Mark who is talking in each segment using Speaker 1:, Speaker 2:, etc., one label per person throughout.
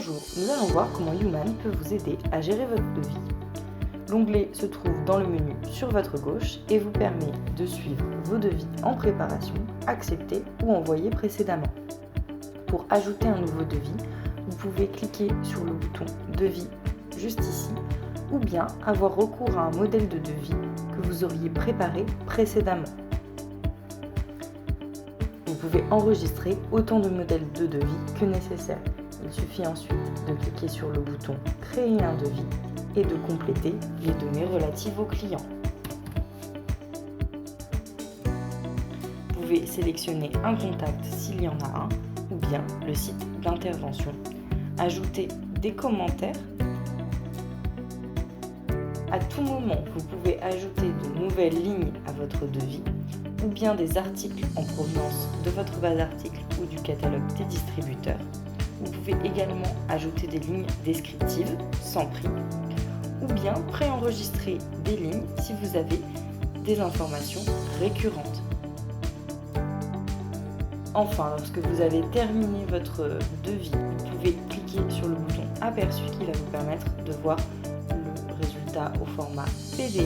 Speaker 1: Bonjour, nous allons voir comment Youman peut vous aider à gérer votre devis. L'onglet se trouve dans le menu sur votre gauche et vous permet de suivre vos devis en préparation, acceptés ou envoyés précédemment. Pour ajouter un nouveau devis, vous pouvez cliquer sur le bouton Devis juste ici ou bien avoir recours à un modèle de devis que vous auriez préparé précédemment. Vous pouvez enregistrer autant de modèles de devis que nécessaire. Il suffit ensuite de cliquer sur le bouton Créer un devis et de compléter les données relatives au client. Vous pouvez sélectionner un contact s'il y en a un ou bien le site d'intervention. Ajouter des commentaires. À tout moment, vous pouvez ajouter de nouvelles lignes à votre devis ou bien des articles en provenance de votre base d'articles ou du catalogue des distributeurs. Vous pouvez également ajouter des lignes descriptives sans prix ou bien préenregistrer des lignes si vous avez des informations récurrentes. Enfin, lorsque vous avez terminé votre devis, vous pouvez cliquer sur le bouton Aperçu qui va vous permettre de voir le résultat au format PDF.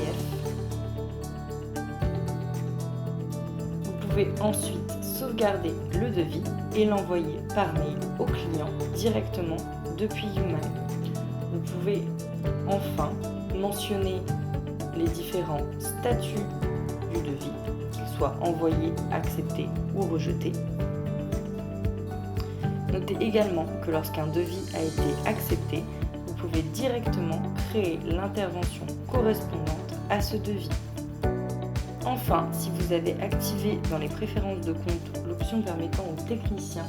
Speaker 1: Vous pouvez ensuite sauvegarder le devis et l'envoyer par mail au client directement depuis Youman. Vous pouvez enfin mentionner les différents statuts du devis, qu'ils soient envoyés, acceptés ou rejetés. Notez également que lorsqu'un devis a été accepté, vous pouvez directement créer l'intervention correspondante à ce devis. Enfin, si vous avez activé dans les préférences de compte l'option permettant aux techniciens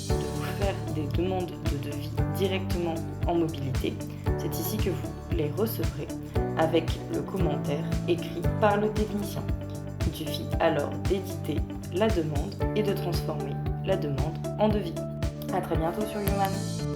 Speaker 1: de vous faire des demandes de devis directement en mobilité, c'est ici que vous les recevrez avec le commentaire écrit par le technicien. Il suffit alors d'éditer la demande et de transformer la demande en devis. À très bientôt sur Youman.